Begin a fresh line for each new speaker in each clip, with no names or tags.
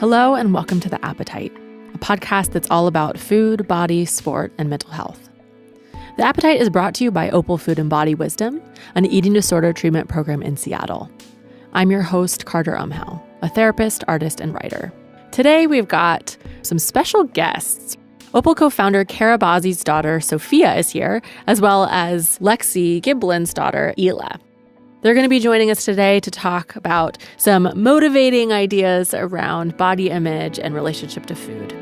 Hello and welcome to The Appetite, a podcast that's all about food, body, sport, and mental health. The Appetite is brought to you by Opal Food and Body Wisdom, an eating disorder treatment program in Seattle. I'm your host, Carter Umhau, a therapist, artist, and writer. Today we've got some special guests. Opal co-founder Cara Bazzi's daughter, Sophia, is here, as well as Lexi Giblin's daughter, Ila. They're going to be joining us today to talk about some motivating ideas around body image and relationship to food.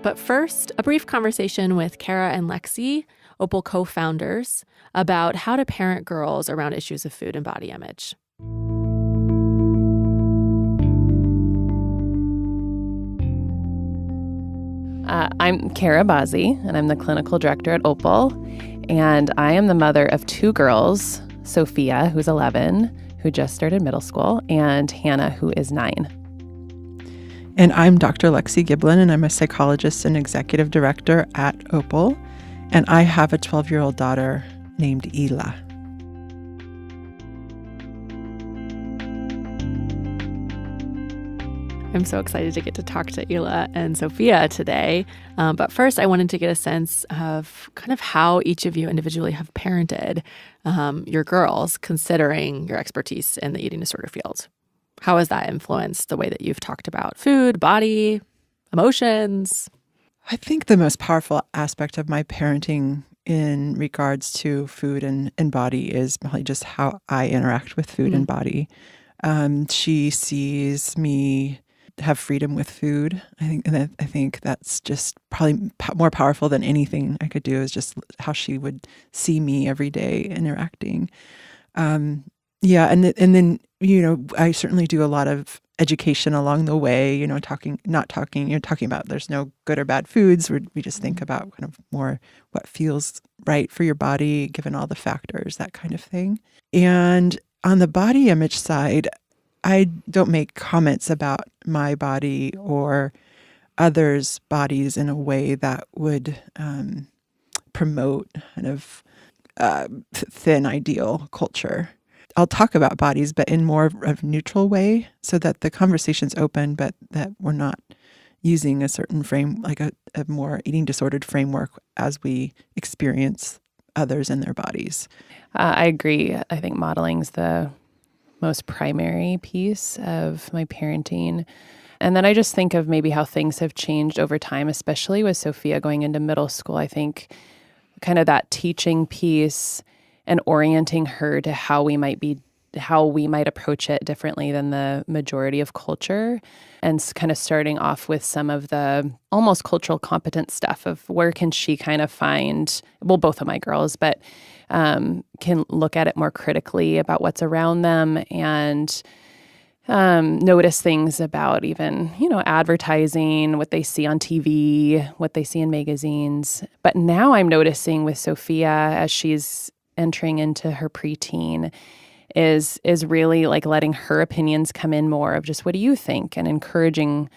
But first, a brief conversation with Cara and Lexi, Opal co-founders, about how to parent girls around issues of food and body image.
I'm Cara Bazzi, and I'm the clinical director at Opal. And I am the mother of two girls, Sophia, who's 11, who just started middle school, and Hannah, who is 9.
And I'm Dr. Lexi Giblin, and I'm a psychologist and executive director at Opal. And I have a 12-year-old daughter named Ila.
I'm so excited to get to talk to Ila and Sophia today. But first, I wanted to get a sense of kind of how each of you individually have parented your girls, considering your expertise in the eating disorder field. How has that influenced the way that you've talked about food, body, emotions?
I think the most powerful aspect of my parenting in regards to food and body is probably just how I interact with food and body. She sees me have freedom with food. I think that's just probably more powerful than anything I could do, is just how she would see me every day interacting. And then I certainly do a lot of education along the way. Talking about there's no good or bad foods. We just think about kind of more what feels right for your body, given all the factors, that kind of thing. And on the body image side, I don't make comments about my body or others' bodies in a way that would promote kind of thin ideal culture. I'll talk about bodies, but in more of a neutral way, so that the conversation's open, but that we're not using a certain frame, like a more eating disordered framework as we experience others and their bodies.
I agree. I think modeling's the most primary piece of my parenting. And then I just think of maybe how things have changed over time, especially with Sophia going into middle school. I think kind of that teaching piece and orienting her to how we might approach it differently than the majority of culture, and kind of starting off with some of the almost cultural competence stuff of where can she kind of find, both of my girls, but can look at it more critically about what's around them and notice things about even, advertising, what they see on TV, what they see in magazines. But now I'm noticing with Sophia, as she's entering into her preteen, is really like letting her opinions come in more of just, what do you think? And encouraging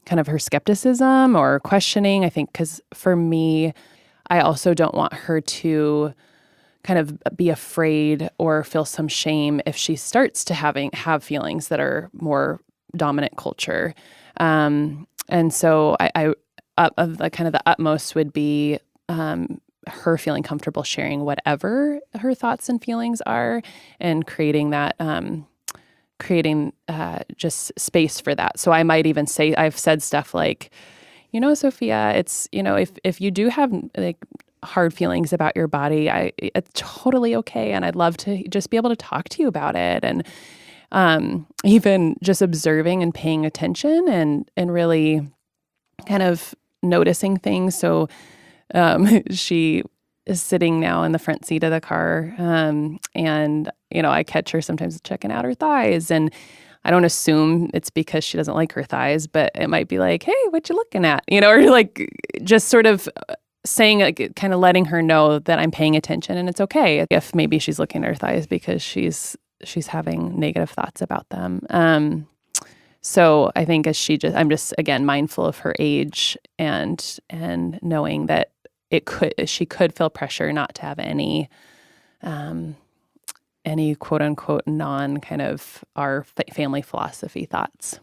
kind of her skepticism or questioning. I think because for me, I also don't want her to kind of be afraid or feel some shame if she starts to have feelings that are more dominant culture. And so I the kind of the utmost would be her feeling comfortable sharing whatever her thoughts and feelings are, and creating that, just space for that. So I might even say, I've said stuff like, Sophia, it's, if you do have like hard feelings about your body, it's totally okay. And I'd love to just be able to talk to you about it. And even just observing and paying attention and really kind of noticing things. So she is sitting now in the front seat of the car. And, I catch her sometimes checking out her thighs, and I don't assume it's because she doesn't like her thighs, but it might be like, hey, what you looking at? Or like just sort of saying, like, kind of letting her know that I'm paying attention, and it's okay if maybe she's looking at her thighs because she's having negative thoughts about them. So I think I'm just again mindful of her age and knowing that she could feel pressure not to have any any quote unquote non kind of our family philosophy thoughts.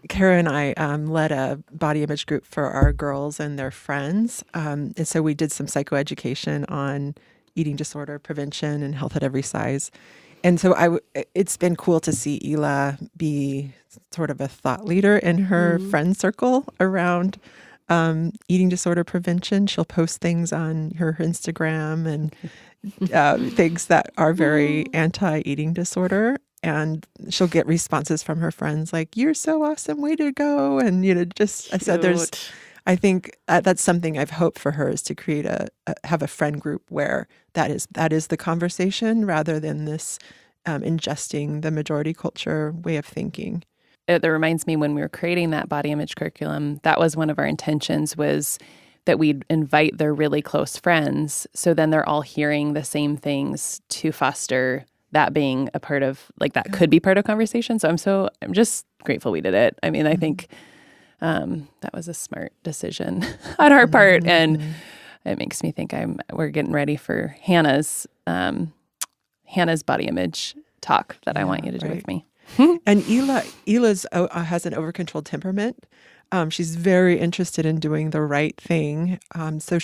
Kara and I led a body image group for our girls and their friends. And so we did some psychoeducation on eating disorder prevention and health at every size. And so it's been cool to see Ila be sort of a thought leader in her friend circle around eating disorder prevention. She'll post things on her Instagram and things that are very anti-eating disorder. And she'll get responses from her friends like, "You're so awesome, way to go." And, just, I said, I think that's something I've hoped for her, is to create have a friend group where that is the conversation rather than this ingesting the majority culture way of thinking.
That reminds me, when we were creating that body image curriculum, that was one of our intentions, was that we'd invite their really close friends. So then they're all hearing the same things to foster that being a part of, like, that could be part of conversation. So I'm just grateful we did it. I mean, I think that was a smart decision on our part. And it makes me think we're getting ready for Hannah's body image talk that I want you to do with me.
And Ila's has an over-controlled temperament. She's very interested in doing the right thing. So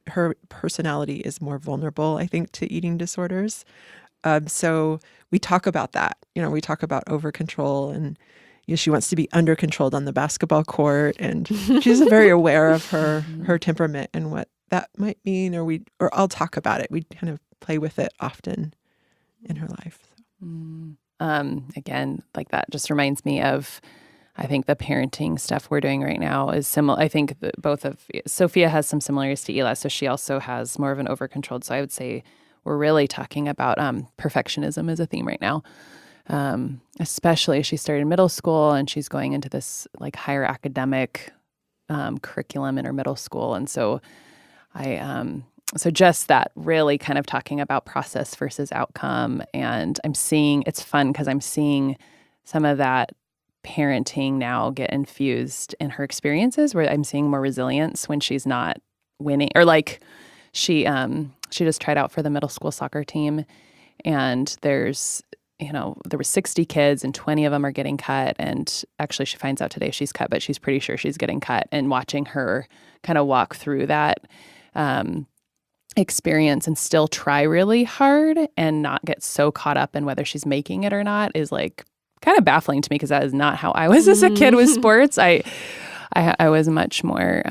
her personality is more vulnerable, I think, to eating disorders. So we talk about that. We talk about over-control, and she wants to be under-controlled on the basketball court. And she's very aware of her temperament and what that might mean. Or I'll talk about it. We kind of play with it often in her life.
Again, like, that just reminds me of, I think, the parenting stuff we're doing right now is similar. I think that both of Sophia has some similarities to Ila, so she also has more of an over-controlled. So I would say we're really talking about perfectionism as a theme right now, especially as she started middle school and she's going into this, like, higher academic curriculum in her middle school. And so so just that, really kind of talking about process versus outcome. And it's fun because I'm seeing some of that parenting now get infused in her experiences, where I'm seeing more resilience when she's not winning, or like she just tried out for the middle school soccer team, and there were 60 kids and 20 of them are getting cut. And actually she finds out today she's cut, but she's pretty sure she's getting cut. And watching her kind of walk through that experience and still try really hard and not get so caught up in whether she's making it or not is, like, kind of baffling to me, because that is not how I was as a kid with sports. I was much more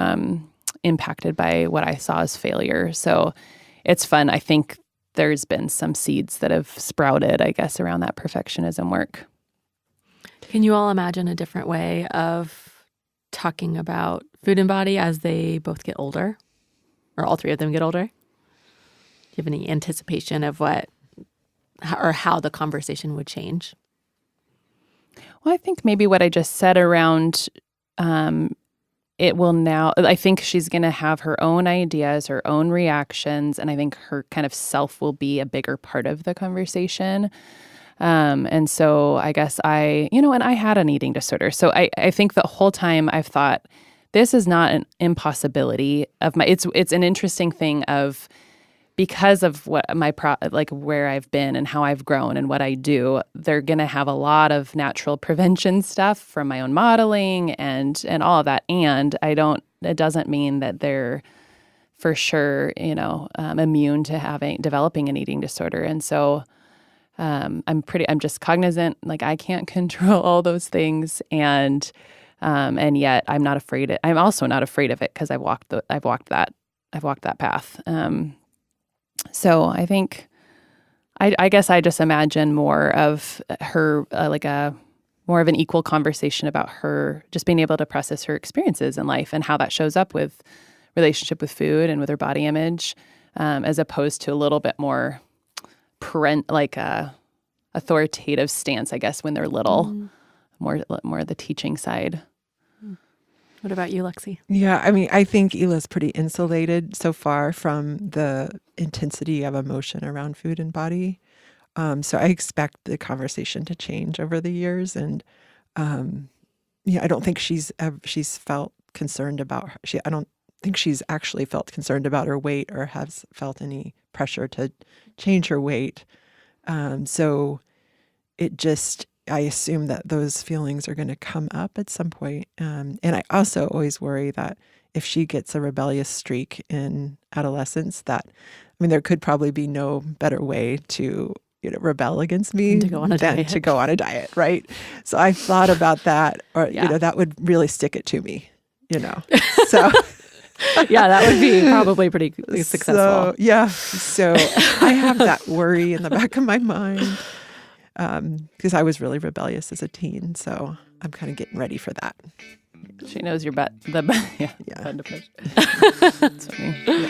impacted by what I saw as failure. So it's fun. I think there's been some seeds that have sprouted, I guess, around that perfectionism work.
Can you all imagine a different way of talking about food and body as they both get older, or all three of them get older? Do you have any anticipation of how the conversation would change?
Well, I think maybe what I just said around it will now, I think she's going to have her own ideas, her own reactions, and I think her kind of self will be a bigger part of the conversation. And so I guess and I had an eating disorder. So I think the whole time I've thought, this is not an impossibility of it's an interesting thing of, because of what where I've been and how I've grown and what I do, they're going to have a lot of natural prevention stuff from my own modeling and all of that. And it doesn't mean that they're for sure, immune to developing an eating disorder. And so I'm just cognizant, like, I can't control all those things. And yet I'm not afraid. I'm also not afraid of it, because I've walked that path. So I think, I guess I just imagine more of her, more of an equal conversation about her just being able to process her experiences in life and how that shows up with relationship with food and with her body image, as opposed to a little bit more authoritative stance, I guess, when they're little, more the teaching side.
What about you, Lexi?
Yeah, I mean, I think Ila's pretty insulated so far from the intensity of emotion around food and body. So I expect the conversation to change over the years. And I don't think she's felt concerned about I don't think she's actually felt concerned about her weight or has felt any pressure to change her weight. So it just, I assume that those feelings are going to come up at some point. And I also always worry that if she gets a rebellious streak in adolescence, that, I mean, there could probably be no better way to, rebel against me
to go on a
than
diet.
to go on a diet, right? So I thought about that, or,
Yeah.
that would really stick it to me, So
Yeah, that would be probably pretty successful.
So, yeah. So I have that worry in the back of my mind because I was really rebellious as a teen. So I'm kind of getting ready for that.
She knows your butt. Yeah. Button to push. That's funny.
Yeah.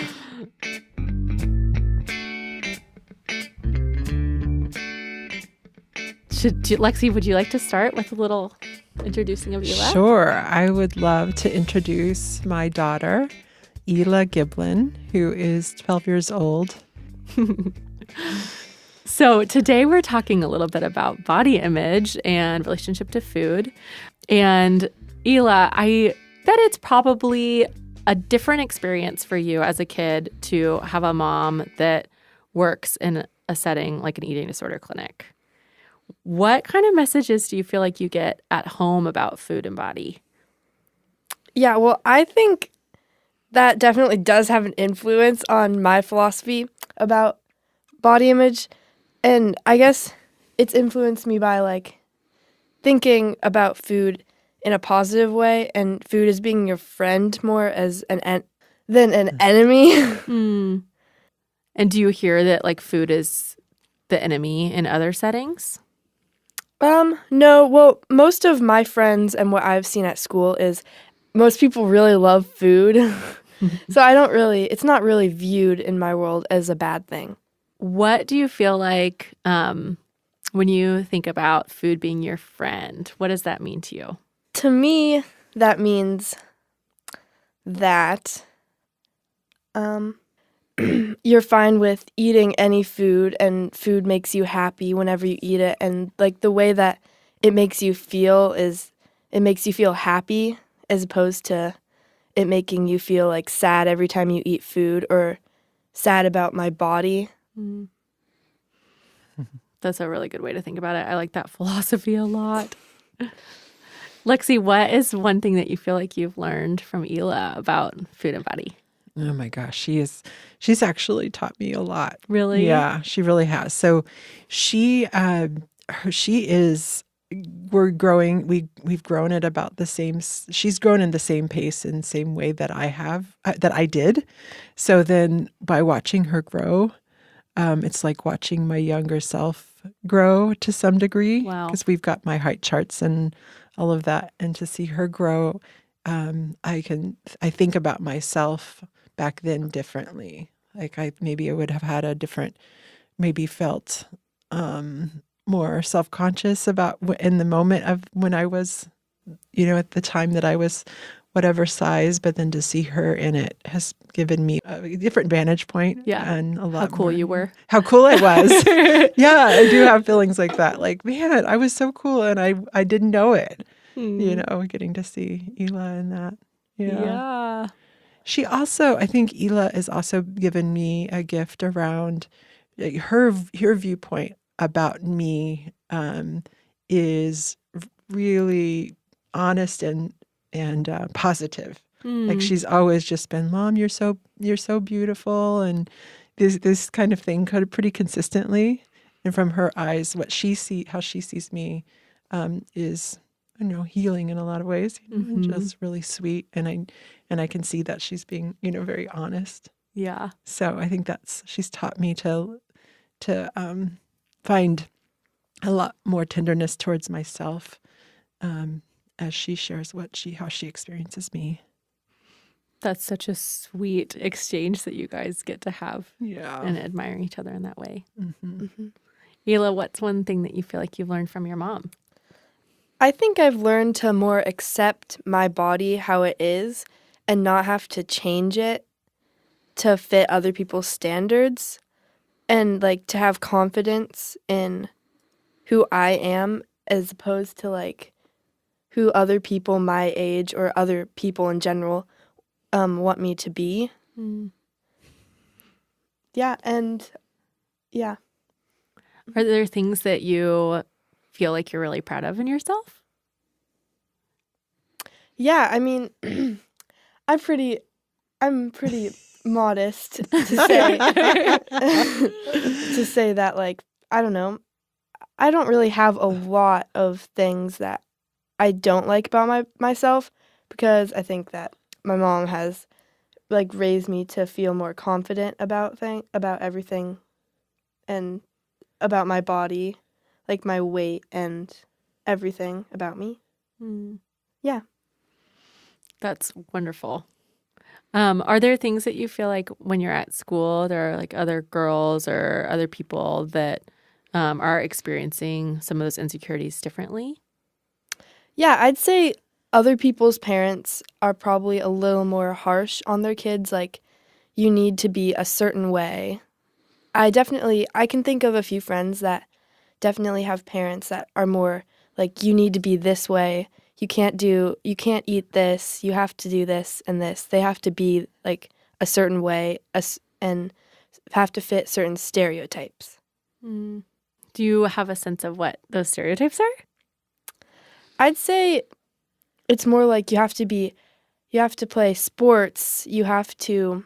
Lexi, would you like to start with a little introducing of Ila?
Sure. I would love to introduce my daughter, Ila Giblin, who is 12 years old.
So today we're talking a little bit about body image and relationship to food. And Ila, I bet it's probably a different experience for you as a kid to have a mom that works in a setting like an eating disorder clinic. What kind of messages do you feel like you get at home about food and body?
Yeah, well, I think that definitely does have an influence on my philosophy about body image. And I guess it's influenced me by thinking about food in a positive way and food as being your friend more as than an enemy.
Mm. And do you hear that food is the enemy in other settings?
No. Well, most of my friends and what I've seen at school is most people really love food. So it's not really viewed in my world as a bad thing.
What do you feel like when you think about food being your friend? What does that mean to you?
To me, that means that you're fine with eating any food and food makes you happy whenever you eat it. And the way that it makes you feel is it makes you feel happy as opposed to it making you feel sad every time you eat food or sad about my body.
Mm. That's a really good way to think about it. I like that philosophy a lot. Lexi, what is one thing that you feel like you've learned from Ila about food and body?
Oh my gosh, she's actually taught me a lot.
Really?
Yeah, she really has. So she is, we're growing, we've grown at about the same, she's grown in the same pace and same way that I did. So then by watching her grow, it's like watching my younger self grow to some degree.
Wow.
Because we've got my height charts and all of that. And to see her grow, I think about myself back then differently. I would have had a different, maybe felt more self-conscious about in the moment of when I was, at the time that I was whatever size, but then to see her in it has given me a different vantage point.
Yeah.
And a lot
How cool
more.
you were.
How cool I was. Yeah, I do have feelings like that. Man, I was so cool and I didn't know it. Getting to see Ila in that.
Yeah.
She also, I think Ila has also given me a gift around her viewpoint about me is really honest and positive. She's always just been, Mom, you're so beautiful, and this kind of thing pretty consistently. And from her eyes, how she sees me is, I don't know, healing in a lot of ways. Just really sweet, and I can see that she's being very honest.
Yeah.
So I think she's taught me to find a lot more tenderness towards myself as she shares how she experiences me.
That's such a sweet exchange that you guys get to have.
Yeah.
And admire each other in that way.
Mm-hmm.
Mm-hmm.
Ila, what's one thing that you feel like you've learned from your mom?
I think I've learned to more accept my body how it is and not have to change it to fit other people's standards, and to have confidence in who I am as opposed to who other people my age or other people in general want me to be.
Mm.
Yeah, and yeah.
Are there things that you feel like you're really proud of in yourself?
Yeah, I mean, I'm pretty modest to say to say that, like, I don't know. I don't really have a lot of things that I don't like about myself, because I think that my mom has like raised me to feel more confident about everything, and about my body, like my weight and everything about me. Yeah.
That's wonderful. Are there things that you feel like when you're at school, there are like other girls or other people that are experiencing some of those insecurities differently?
Yeah, I'd say other people's parents are probably a little more harsh on their kids, like, you need to be a certain way. I can think of a few friends that definitely have parents that are more like, you need to be this way. You can't eat this. You have to do this and this. They have to be like a certain way and have to fit certain stereotypes.
Do you have a sense of what those stereotypes are?
I'd say it's more like you have to play sports. You have to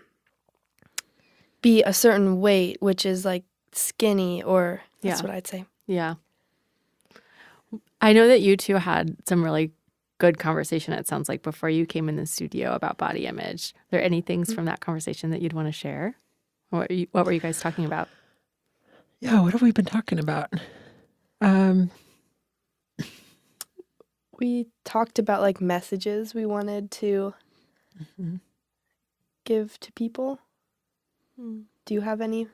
be a certain weight, which is like skinny, or that's what I'd say.
Yeah. I know that you two had some really good conversation, it sounds like, before you came in the studio about body image. Are there any things from that conversation that you'd want to share? What were you guys talking about?
Yeah, what have we been talking about?
We talked about like messages we wanted to give to people. Do you have any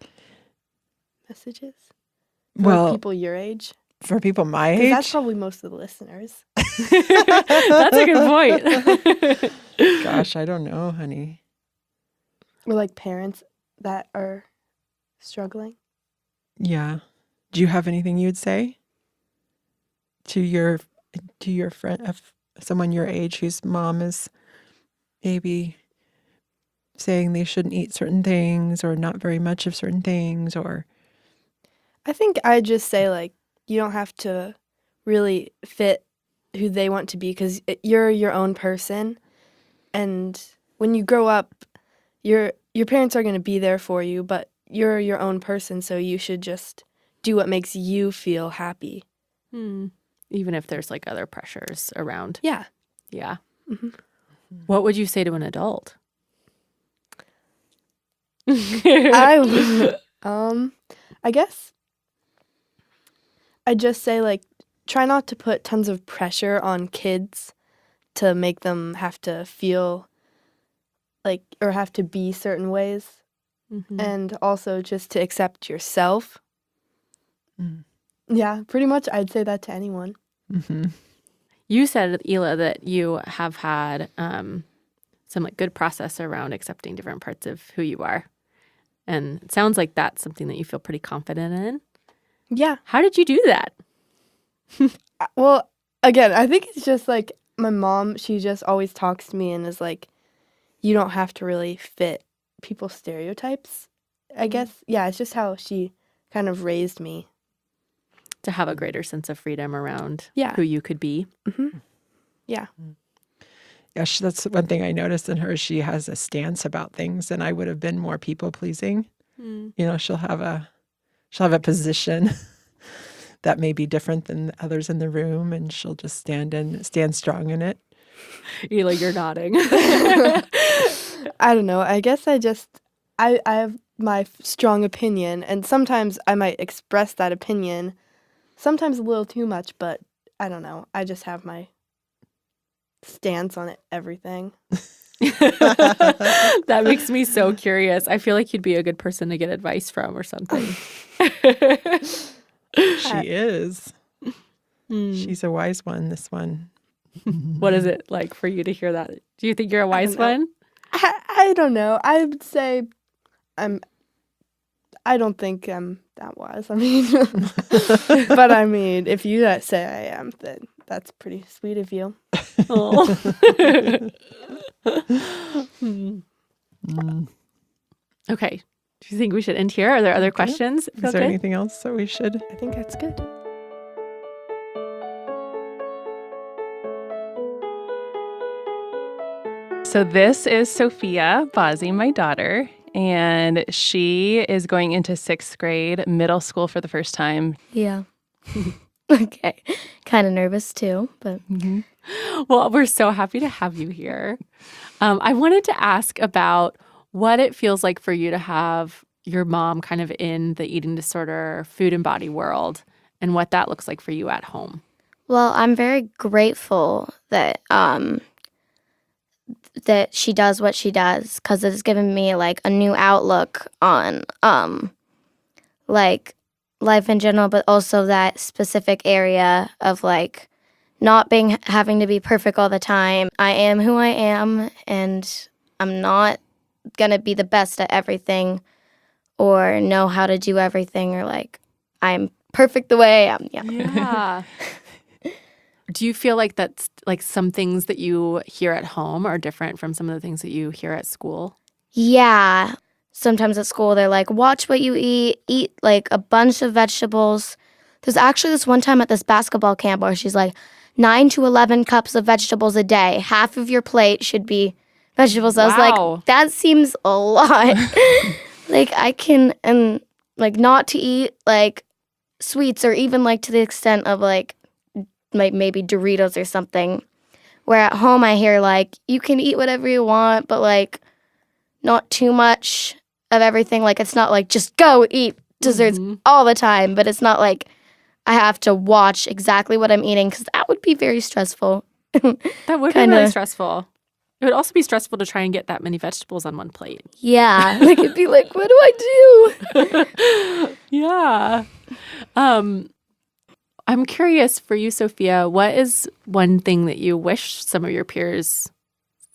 messages for people your age?
For people my age?
That's probably most of the listeners.
That's a good point.
Gosh, I don't know, honey.
Or like parents that are struggling.
Yeah. Do you have anything you'd say to your friend, of someone your age whose mom is maybe saying they shouldn't eat certain things or not very much of certain things? Or
I think I'd just say, like, you don't have to really fit who they want to be, because you're your own person. And when you grow up, your parents are going to be there for you, but you're your own person, so you should just do what makes you feel happy.
Even if there's like other pressures around.
Yeah.
Yeah. What would you say to an adult?
I guess I'd just say, like, try not to put tons of pressure on kids to make them have to feel like, or have to be certain ways. And also just to accept yourself. Yeah, pretty much I'd say that to anyone.
You said, Ila, that you have had some like good process around accepting different parts of who you are. And it sounds like that's something that you feel pretty confident in.
Yeah.
How did you do that?
Well, again, I think it's just like my mom, she just always talks to me and is like, you don't have to really fit people's stereotypes, I guess. Yeah, it's just how she kind of raised me.
To have a greater sense of freedom around
Yeah.
who you could be.
Yeah.
yeah, that's one thing I noticed in her. She has a stance about things, and I would have been more people pleasing. You know, she'll have a position that may be different than others in the room, and she'll just stand strong in it.
Ila, you're nodding.
I don't know. I guess I have my strong opinion, and sometimes I might express that opinion, sometimes a little too much, but I don't know. I just have my stance on everything.
That makes me so curious. I feel like you'd be a good person to get advice from or something.
She is. She's a wise one, this one.
What is it like for you to hear that? Do you think you're a wise one?
I don't know. I would say I don't think I'm that wise. I mean, but I mean, if you say I am, then that's pretty sweet of you.
Oh. Okay. Do you think we should end here? Are there other questions?
Is there anything else that we should?
I think that's good.
So this is Sophia Bazzi, my daughter, and she is going into 6th grade, middle school for the first time.
Yeah. Okay. Kind of nervous too, but.
Well, we're so happy to have you here. I wanted to ask about what it feels like for you to have your mom kind of in the eating disorder, food and body world, and what that looks like for you at home.
Well, I'm very grateful that that she does what she does, because it's given me like a new outlook on like life in general, but also that specific area of like not having to be perfect all the time. I am who I am, and I'm not gonna be the best at everything or know how to do everything, or like I'm perfect the way I am.
Yeah. Do you feel like that's like some things that you hear at home are different from some of the things that you hear at school?
Yeah. Sometimes at school, they're like, watch what you eat like a bunch of vegetables. There's actually this one time at this basketball camp where she's like, 9 to 11 cups of vegetables a day. Half of your plate should be vegetables. I was like, that seems a lot. Like I can, and like not to eat like sweets, or even like to the extent of like maybe Doritos or something. Where at home I hear like, you can eat whatever you want, but like not too much of everything. Like it's not like just go eat desserts all the time, but it's not like I have to watch exactly what I'm eating, because that would be very stressful.
That would be really stressful. It would also be stressful to try and get that many vegetables on one plate.
Yeah. Like it'd be like, what do I do?
Yeah. I'm curious for you, Sophia, what is one thing that you wish some of your peers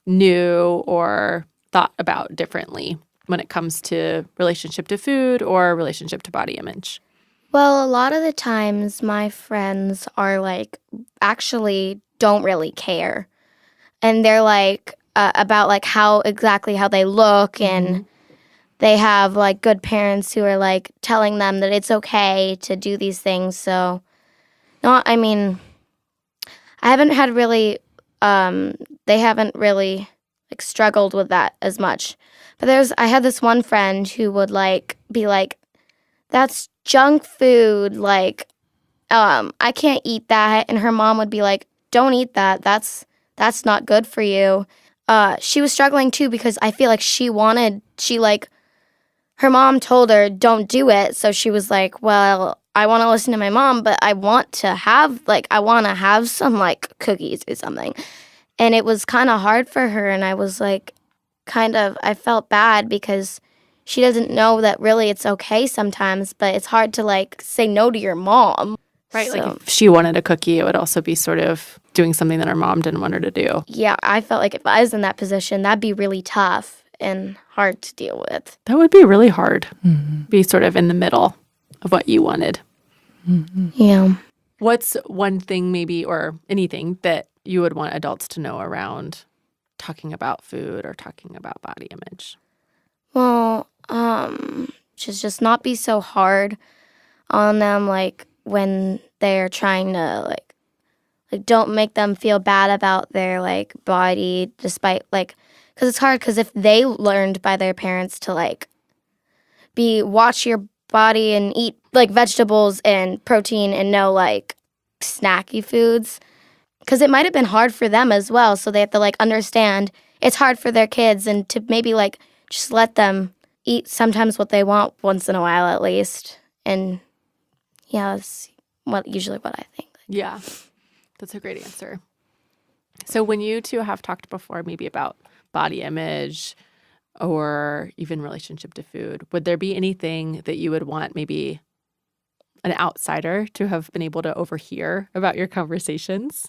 knew or thought about differently when it comes to relationship to food or relationship to body image?
Well, a lot of the times my friends are like, actually don't really care. And they're like, about like how they look, and they have like good parents who are like telling them that it's okay to do these things. So, I haven't had really, they haven't really like struggled with that as much. But I had this one friend who would like be like, that's junk food, like, I can't eat that. And her mom would be like, don't eat that. That's not good for you. She was struggling too, because I feel like her mom told her, don't do it. So she was like, well, I want to listen to my mom, but I want to have some like cookies or something. And it was kind of hard for her. And I was like, I felt bad, because she doesn't know that really it's okay sometimes, but it's hard to like say no to your mom.
Right. So, like if she wanted a cookie, it would also be sort of doing something that her mom didn't want her to do.
Yeah, I felt like if I was in that position, that'd be really tough and hard to deal with.
That would be really hard. Be sort of in the middle of what you wanted.
Yeah.
What's one thing maybe, or anything that you would want adults to know around talking about food or talking about body image?
Well, just not be so hard on them, like when they're trying to like don't make them feel bad about their like body, despite like, because it's hard, because if they learned by their parents to like watch your body and eat like vegetables and protein and no like snacky foods, because it might have been hard for them as well, so they have to like understand it's hard for their kids, and to maybe like just let them eat sometimes what they want once in a while at least. And yeah, that's usually what I think.
Yeah, that's a great answer. So when you two have talked before maybe about body image or even relationship to food, would there be anything that you would want maybe an outsider to have been able to overhear about your conversations?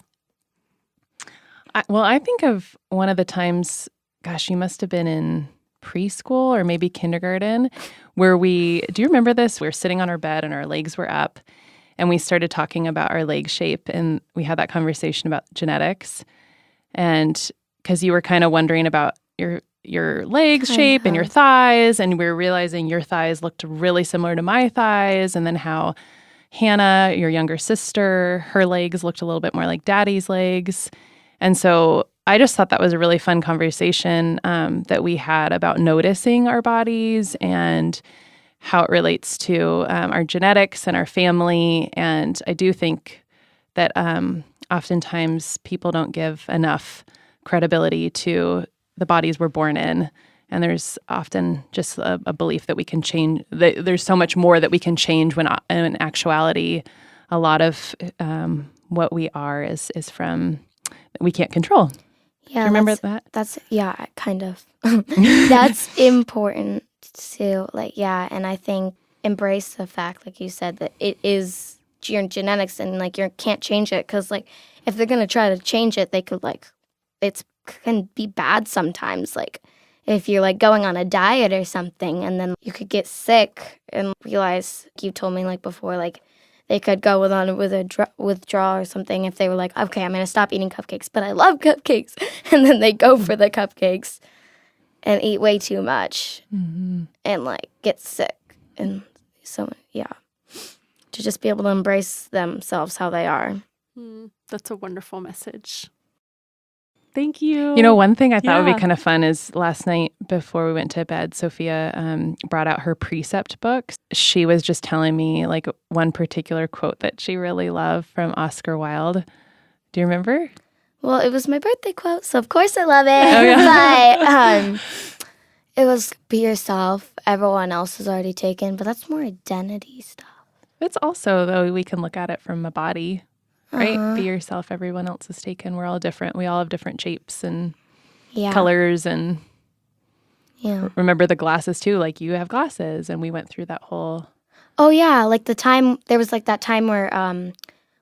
I think of one of the times, gosh, you must have been in preschool or maybe kindergarten, where do you remember this? We were sitting on our bed and our legs were up, and we started talking about our leg shape, and we had that conversation about genetics. And because you were kind of wondering about your legs shape and your thighs, and we were realizing your thighs looked really similar to my thighs, and then how Hannah, your younger sister, her legs looked a little bit more like Daddy's legs. And so I just thought that was a really fun conversation that we had about noticing our bodies and how it relates to our genetics and our family. And I do think that oftentimes people don't give enough credibility to the bodies we're born in. And there's often just a belief that we can change, that there's so much more that we can change when in actuality, a lot of what we are is from, we can't control.
Yeah,
do you remember that?
That's, yeah, kind of. That's important to, like, yeah. And I think embrace the fact, like you said, that it is your genetics and, like, you can't change it. Because, like, if they're going to try to change it, they could, like, it can be bad sometimes. Like, if you're, like, going on a diet or something, and then you could get sick and realize, you told me, like, before, like, they could go with a withdrawal or something if they were like, okay, I'm going to stop eating cupcakes, but I love cupcakes. And then they go for the cupcakes and eat way too much and, like, get sick. And so, yeah, to just be able to embrace themselves how they are.
That's a wonderful message. Thank you.
You know, one thing I thought would be kind of fun is last night before we went to bed, Sophia brought out her precept books. She was just telling me, like, one particular quote that she really loved from Oscar Wilde. Do you remember?
Well, it was my birthday quote, so of course I love it.
Oh, yeah.
But it was, be yourself. Everyone else is already taken, but that's more identity stuff.
It's also, though, we can look at it from a body. Right? Be yourself. Everyone else is taken. We're all different. We all have different shapes and colors. And remember the glasses, too. Like, you have glasses. And we went through that whole...
Oh, yeah. Like, there was, like, that time where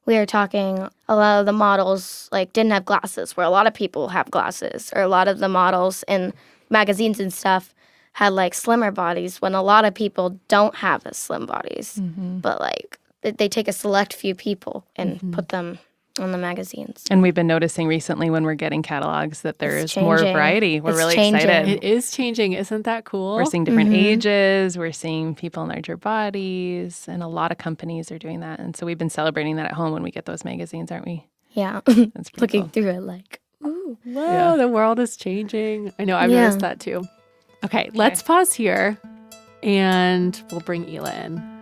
we were talking, a lot of the models, like, didn't have glasses, where a lot of people have glasses. Or a lot of the models in magazines and stuff had, like, slimmer bodies, when a lot of people don't have as slim bodies. But, like... They take a select few people and put them on the magazines.
And we've been noticing recently when we're getting catalogs that there's more variety. We're really excited.
It is changing. Isn't that cool?
We're seeing different ages. We're seeing people in larger bodies. And a lot of companies are doing that. And so we've been celebrating that at home when we get those magazines, aren't we?
Yeah.
That's
looking
cool.
through it like, ooh.
Whoa, the world is changing. I know, I've noticed that too. Okay, let's pause here and we'll bring Ila in.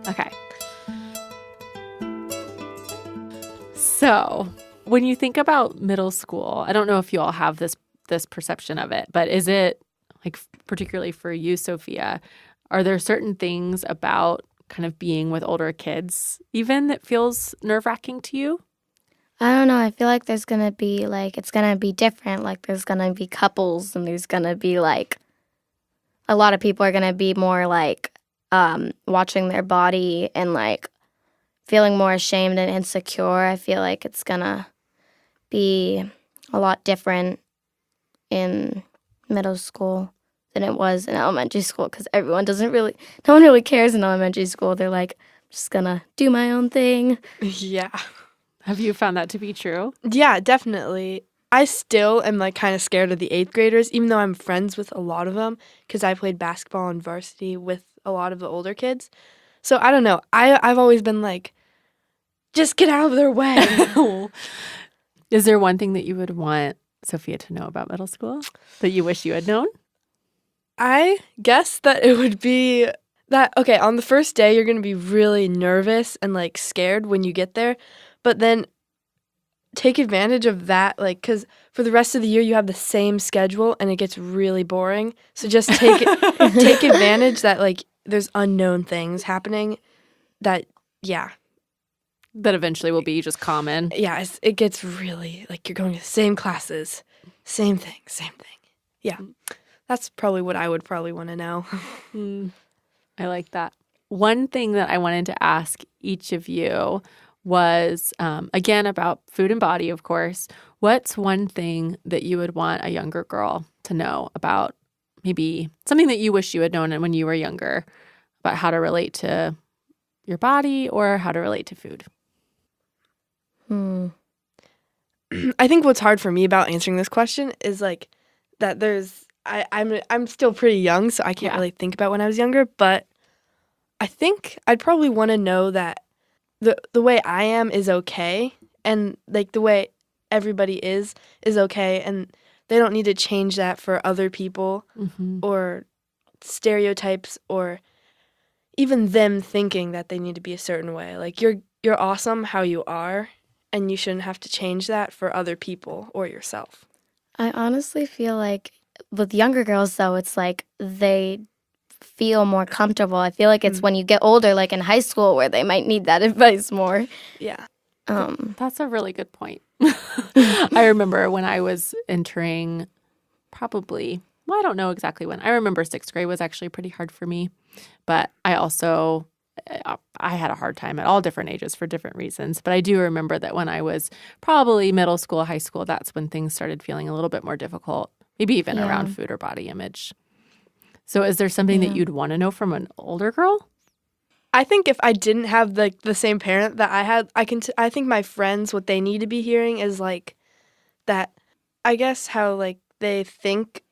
Okay. So, when you think about middle school, I don't know if you all have this perception of it, but is it, like, particularly for you, Sophia, are there certain things about kind of being with older kids even that feels nerve-wracking to you?
I don't know. I feel like there's going to be, like, it's going to be different. Like, there's going to be couples and there's going to be, like, a lot of people are going to be more, like, watching their body and, like, feeling more ashamed and insecure. I feel like it's going to be a lot different in middle school than it was in elementary school because no one really cares in elementary school. They're like, I'm just going to do my own thing.
Yeah.
Have you found that to be true?
Yeah, definitely. I still am, like, kind of scared of the 8th graders, even though I'm friends with a lot of them because I played basketball on varsity with a lot of the older kids. So I don't know. I've always been like, just get out of their way.
Is there one thing that you would want Sophia to know about middle school that you wish you had known?
I guess that it would be that, okay, on the first day, you're going to be really nervous and, like, scared when you get there. But then take advantage of that, like, because for the rest of the year, you have the same schedule and it gets really boring. So just take advantage that, like, there's unknown things happening that
eventually will be just common.
Yeah, it gets really, like, you're going to the same classes, same thing. Yeah, that's probably what I would probably want to know.
I like that. One thing that I wanted to ask each of you was, again, about food and body, of course. What's one thing that you would want a younger girl to know about, maybe something that you wish you had known when you were younger, about how to relate to your body or how to relate to food?
I think what's hard for me about answering this question is, like, that I'm still pretty young, so I can't really think about when I was younger, but I think I'd probably want to know that the way I am is okay, and like the way everybody is okay, and they don't need to change that for other people or stereotypes or even them thinking that they need to be a certain way. Like you're awesome how you are, and you shouldn't have to change that for other people or yourself.
I honestly feel like with younger girls, though, it's like they feel more comfortable. I feel like it's when you get older, like in high school, where they might need that advice more.
Yeah.
That's a really good point. I remember when I was entering I don't know exactly when. I remember 6th grade was actually pretty hard for me. But I had a hard time at all different ages for different reasons. But I do remember that when I was probably middle school, high school, that's when things started feeling a little bit more difficult, maybe even around food or body image. So is there something that you'd want to know from an older girl?
I think if I didn't have the same parent that I had, I think my friends, what they need to be hearing is like that, I guess how like they think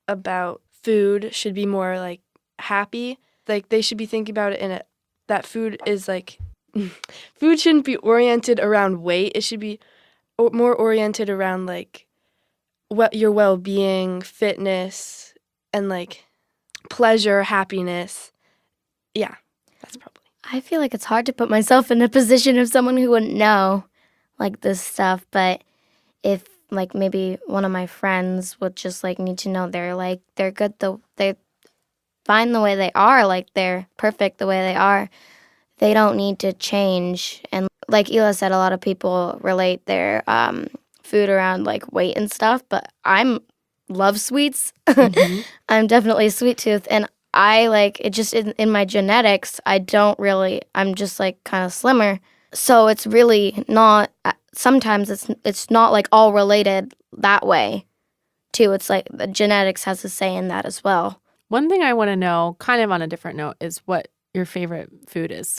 about food should be more like happy. Like they should be thinking about it that food is like, food shouldn't be oriented around weight. It should be more oriented around like your well-being, fitness, and like pleasure, happiness. Yeah, that's probably.
I feel like it's hard to put myself in a position of someone who wouldn't know like this stuff, but if like maybe one of my friends would just like need to know they're good, they're fine the way they are, like they're perfect the way they are. They don't need to change. And like Ila said, a lot of people relate their food around like weight and stuff, but love sweets. I'm definitely a sweet tooth, and I like it just in my genetics. I'm just like kind of slimmer. So it's really not, sometimes it's not like all related that way too. It's like the genetics has a say in that as well.
One thing I want to know, kind of on a different note, is what your favorite food is.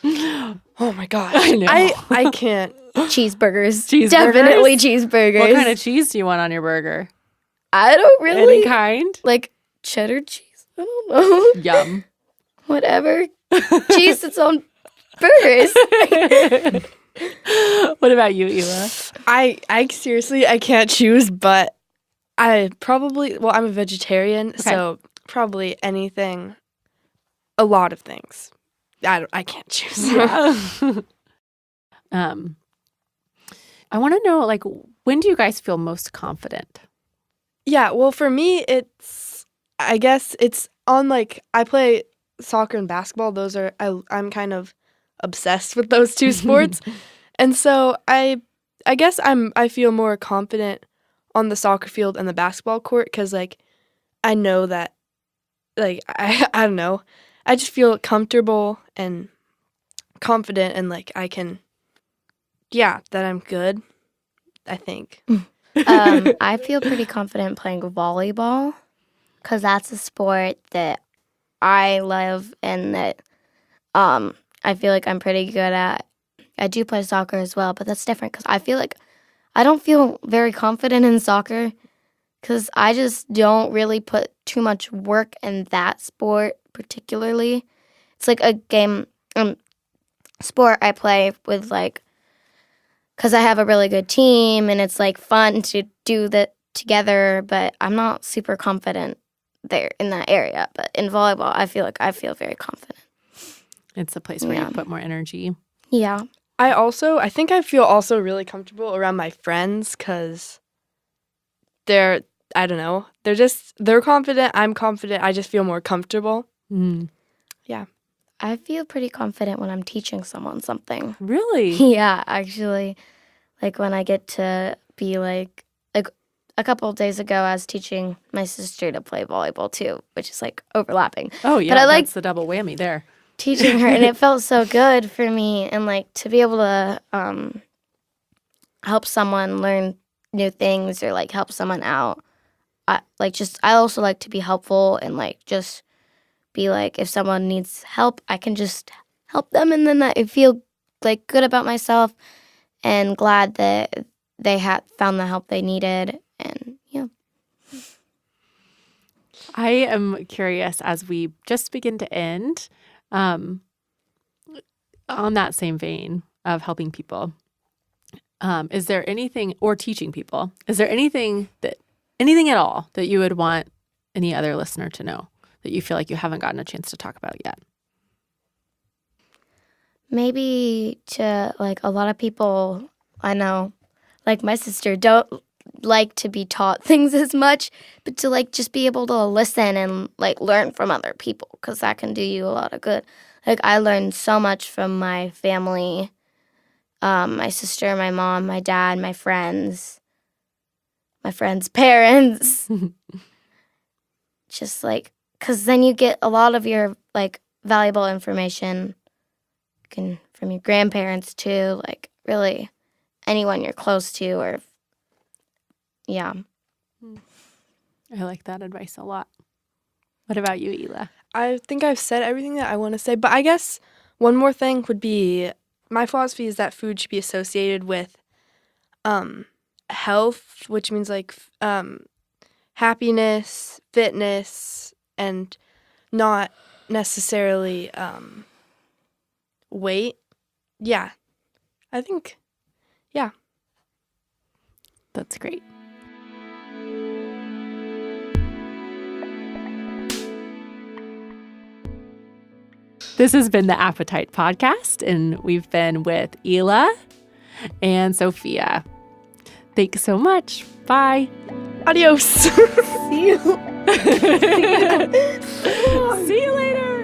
Oh my gosh.
I know.
I can't.
Cheeseburgers.
Cheeseburgers?
Definitely cheeseburgers.
What kind of cheese do you want on your burger?
I don't really.
Any kind?
Like cheddar cheese? I don't know.
Yum.
Whatever. Cheese its own burgers.
What about you, Ila?
I seriously, I can't choose, but I'm a vegetarian, so probably anything, a lot of things. I can't choose.
Yeah. I want to know, like, when do you guys feel most confident?
Yeah, well, for me, I guess it's on, like, I play soccer and basketball. I'm kind of obsessed with those two sports. And so I guess I feel more confident on the soccer field and the basketball court because, like, I know that, like, I don't know. I just feel comfortable and confident and, like, that I'm good, I think.
I feel pretty confident playing volleyball because that's a sport that I love and that I feel like I'm pretty good at. I do play soccer as well, but that's different because I feel like I don't feel very confident in soccer because I just don't really put too much work in that sport particularly. It's like a game sport I play with, like, because I have a really good team and it's like fun to do that together, but I'm not super confident there in that area. But in volleyball, I feel very confident.
It's a place where you put more energy.
Yeah.
I think I feel also really comfortable around my friends because they're confident, I'm confident, I just feel more comfortable.
Mm.
Yeah.
I feel pretty confident when I'm teaching someone something.
Really?
Yeah, actually. Like when I get to be like a couple of days ago, I was teaching my sister to play volleyball too, which is like overlapping.
Oh, yeah,
but
that's the double whammy there.
Teaching her, and it felt so good for me, and like to be able to help someone learn new things or like help someone out. I also like to be helpful and like just be like, if someone needs help, I can just help them, and then I feel like good about myself and glad that they had found the help they needed. And yeah.
I am curious as we just begin to end, on that same vein of helping people, is there anything, or teaching people, is there anything at all that you would want any other listener to know that you feel like you haven't gotten a chance to talk about yet?
Maybe to, like, a lot of people I know, like my sister, don't like to be taught things as much, but to, like, just be able to listen and, like, learn from other people, because that can do you a lot of good. Like, I learned so much from my family, my sister, my mom, my dad, my friends' parents. Just, like, because then you get a lot of your, like, valuable information from your grandparents, too, like, really anyone you're close to, or, yeah.
I like that advice a lot. What about you, Ila?
I think I've said everything that I want to say, but I guess one more thing would be, my philosophy is that food should be associated with health, which means, like, happiness, fitness, and not necessarily weight. Yeah. I think, yeah.
That's great. This has been the Appetite Podcast, and we've been with Ila and Sophia. Thanks so much. Bye.
Adios.
See you.
See you later.